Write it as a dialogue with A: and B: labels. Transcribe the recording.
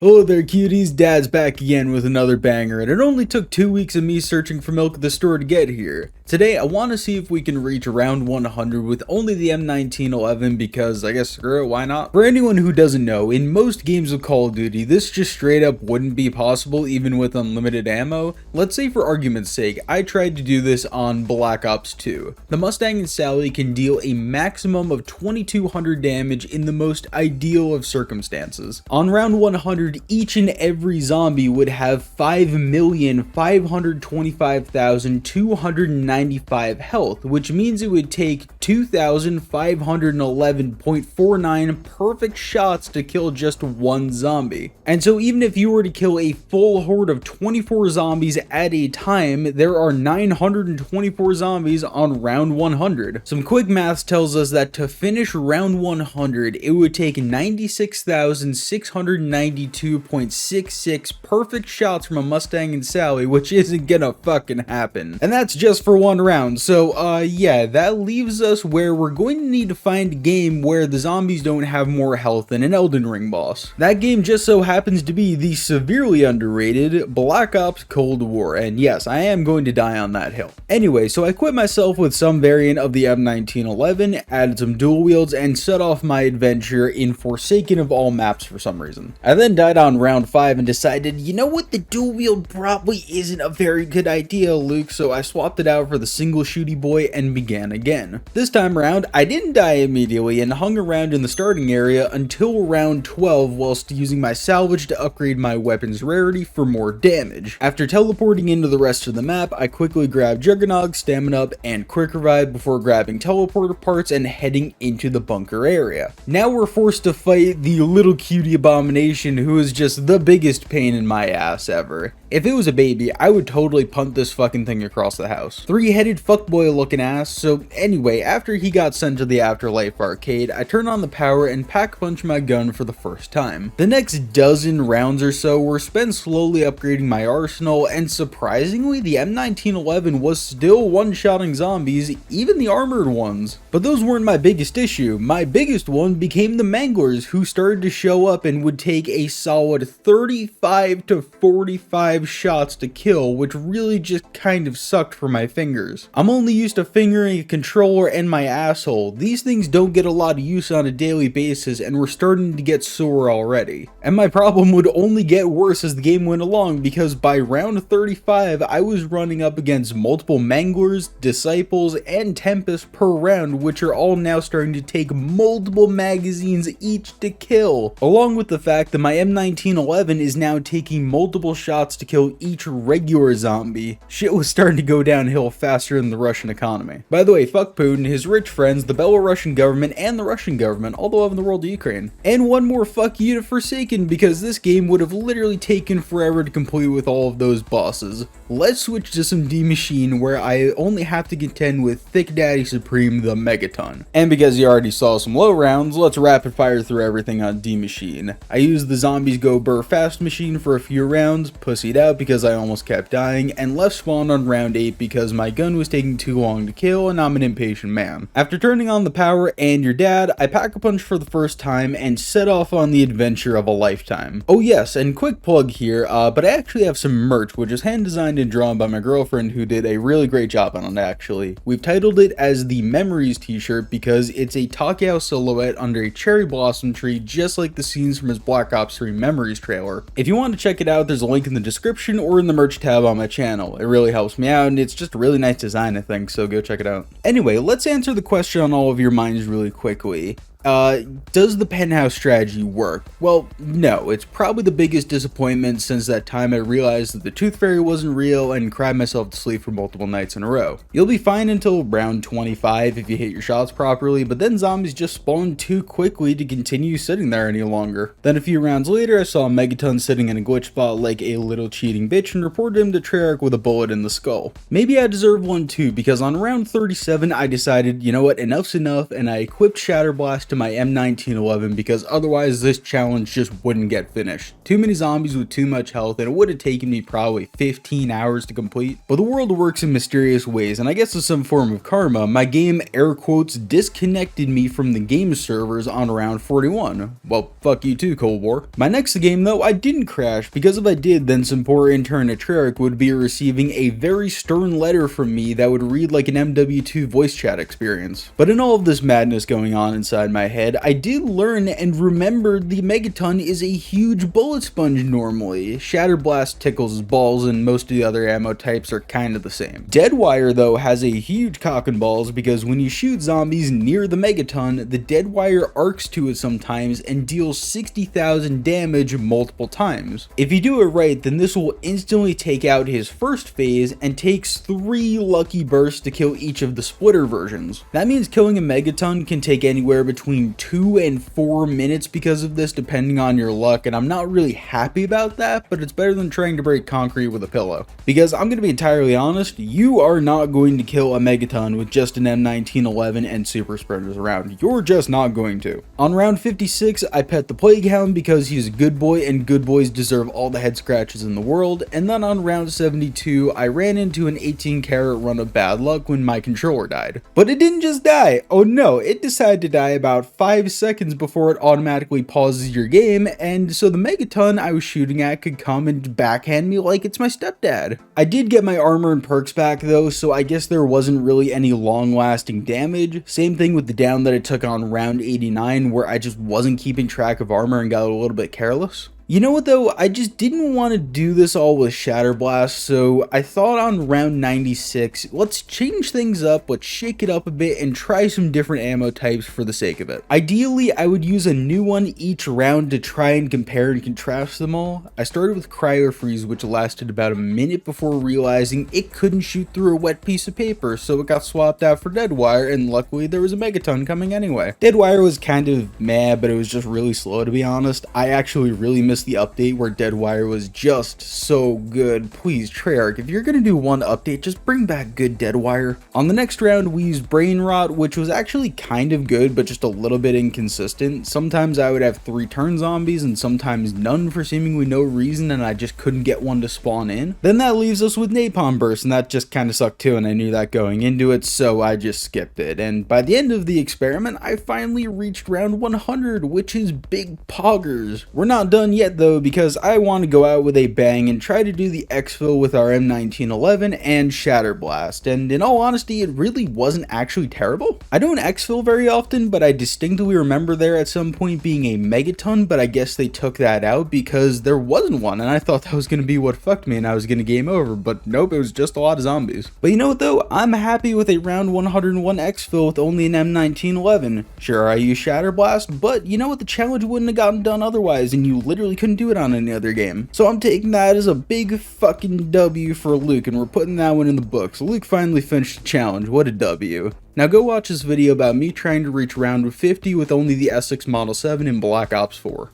A: Hello there cuties, Dad's back again with another banger, and it only took 2 weeks of me searching for milk at the store to get here. Today I want to see if we can reach around 100 with only the M1911 because I guess screw it, why not? For anyone who doesn't know, in most games of Call of Duty, this just straight up wouldn't be possible even with unlimited ammo. Let's say for argument's sake, I tried to do this on Black Ops 2. The Mustang and Sally can deal a maximum of 2200 damage in the most ideal of circumstances. On round 100, each and every zombie would have 5,525,295 health, which means it would take 2,511.49 perfect shots to kill just one zombie. And so even if you were to kill a full horde of 24 zombies at a time, there are 924 zombies on round 100. Some quick maths tells us that to finish round 100, it would take 96,692.66 perfect shots from a Mustang and Sally, which isn't gonna fucking happen. And that's just for one round. So yeah, that leaves us where we're going to need to find a game where the zombies don't have more health than an Elden Ring boss. That game just so happens to be the severely underrated Black Ops Cold War, and yes, I am going to die on that hill. Anyway, so I equipped myself with some variant of the M1911, added some dual wields, and set off my adventure in Forsaken of all maps for some reason. I then died on round 5 and decided, you know what, the dual wield probably isn't a very good idea, Luke, so I swapped it out for the single shooty boy and began again. This time around, I didn't die immediately and hung around in the starting area until round 12 whilst using my salvage to upgrade my weapon's rarity for more damage. After teleporting into the rest of the map, I quickly grabbed Juggernog, Stamina Up, and Quick Revive before grabbing teleporter parts and heading into the bunker area. Now we're forced to fight the little cutie abomination who is just the biggest pain in my ass ever. If it was a baby, I would totally punt this fucking thing across the house. Three-headed fuckboy looking ass. So anyway, after he got sent to the Afterlife arcade, I turned on the power and pack-punched my gun for the first time. The next dozen rounds or so were spent slowly upgrading my arsenal, and surprisingly, the M1911 was still one-shotting zombies, even the armored ones. But those weren't my biggest issue. My biggest one became the manglers, who started to show up and would take a solid 35 to 45 shots to kill, which really just kind of sucked for my fingers. I'm only used to fingering a controller and my asshole. These things don't get a lot of use on a daily basis and we're starting to get sore already. And my problem would only get worse as the game went along, because by round 35 I was running up against multiple manglers, disciples, and Tempest per round, which are all now starting to take multiple magazines each to kill, along with the fact that my M1911 is now taking multiple shots to kill each regular zombie. Shit was starting to go downhill faster than the Russian economy. By the way, fuck Putin, his rich friends, the Belarusian government, and the Russian government, all the love in the world to Ukraine. And one more fuck you to Forsaken, because this game would have literally taken forever to complete with all of those bosses. Let's switch to some D Machine, where I only have to contend with Thick Daddy Supreme the Megaton. And because you already saw some low rounds, let's rapid fire through everything on D Machine. I used the Zombies Go Burr Fast machine for a few rounds, pussied out because I almost kept dying, and left spawn on round 8 because my gun was taking too long to kill and I'm an impatient man. After turning on the power and your dad, I pack-a-punch for the first time and set off on the adventure of a lifetime. Oh yes, and quick plug here, but I actually have some merch which is hand designed and drawn by my girlfriend, who did a really great job on it actually. We've titled it as the Memories t-shirt because it's a Takao silhouette under a cherry blossom tree, just like the scenes from his Black Ops 3 Memories trailer. If you want to check it out, there's a link in the description or in the merch tab on my channel. It really helps me out and it's just a really nice design, I think, so go check it out. Anyway, let's answer the question on all of your minds really quickly. Does the penthouse strategy work? Well, no, it's probably the biggest disappointment since that time I realized that the Tooth Fairy wasn't real and cried myself to sleep for multiple nights in a row. You'll be fine until round 25 if you hit your shots properly, but then zombies just spawn too quickly to continue sitting there any longer. Then a few rounds later, I saw Megaton sitting in a glitch spot like a little cheating bitch and reported him to Treyarch with a bullet in the skull. Maybe I deserve one too, because on round 37 I decided, you know what, enough's enough, and I equipped Shatterblast to to my M1911 because otherwise this challenge just wouldn't get finished. Too many zombies with too much health, and it would have taken me probably 15 hours to complete. But the world works in mysterious ways, and I guess as some form of karma, my game air quotes disconnected me from the game servers on round 41. Well, fuck you too, Cold War. My next game though, I didn't crash, because if I did, then some poor intern at Treyarch would be receiving a very stern letter from me that would read like an MW2 voice chat experience. But in all of this madness going on inside my head, I did learn and remember the Megaton is a huge bullet sponge normally. Shatter Blast tickles his balls, and most of the other ammo types are kind of the same. Deadwire though has a huge cock and balls because when you shoot zombies near the Megaton, the Deadwire arcs to it sometimes and deals 60,000 damage multiple times. If you do it right, then this will instantly take out his first phase and takes 3 lucky bursts to kill each of the splitter versions. That means killing a Megaton can take anywhere between 2 and 4 minutes because of this, depending on your luck, and I'm not really happy about that, but it's better than trying to break concrete with a pillow. Because I'm going to be entirely honest, you are not going to kill a Megaton with just an M1911 and super spreaders around. You're just not going to. On round 56, I pet the Plague Hound because he's a good boy and good boys deserve all the head scratches in the world, and then on round 72, I ran into an 18-carat run of bad luck when my controller died. But it didn't just die. Oh no, it decided to die about 5 seconds before it automatically pauses your game, and so the Megaton I was shooting at could come and backhand me like it's my stepdad. I did get my armor and perks back though, so I guess there wasn't really any long-lasting damage. Same thing with the down that I took on round 89, where I just wasn't keeping track of armor and got a little bit careless. You know what though, I just didn't want to do this all with Shatter Blast, so I thought on round 96, let's change things up, let's shake it up a bit and try some different ammo types for the sake of it. Ideally, I would use a new one each round to try and compare and contrast them all. I started with Cryo Freeze, which lasted about a minute before realizing it couldn't shoot through a wet piece of paper, so it got swapped out for Deadwire, and luckily there was a Megaton coming anyway. Deadwire was kind of meh, but it was just really slow to be honest. I actually really missed the update where Deadwire was just so good. Please, Treyarch, if you're gonna do one update, just bring back good Deadwire. On the next round, we used Brain Rot, which was actually kind of good, but just a little bit inconsistent. Sometimes I would have 3 turn zombies and sometimes none for seemingly no reason, and I just couldn't get one to spawn in. Then that leaves us with Napalm Burst, and that just kind of sucked too, and I knew that going into it, so I just skipped it. And by the end of the experiment, I finally reached round 100, which is big poggers. We're not done yet though, because I want to go out with a bang and try to do the exfil with our M1911 and Shatter Blast, and in all honesty, it really wasn't actually terrible. I don't exfil very often, but I distinctly remember there at some point being a Megaton, but I guess they took that out because there wasn't one, and I thought that was going to be what fucked me and I was going to game over, but nope, it was just a lot of zombies. But you know what though, I'm happy with a round 101 exfil with only an M1911. Sure, I used Shatter Blast, but you know what, the challenge wouldn't have gotten done otherwise, and you literally couldn't do it on any other game. So I'm taking that as a big fucking W for Luke, and we're putting that one in the books. Luke finally finished the challenge. What a W. Now go watch this video about me trying to reach round 50 with only the Essex Model 7 in Black Ops 4.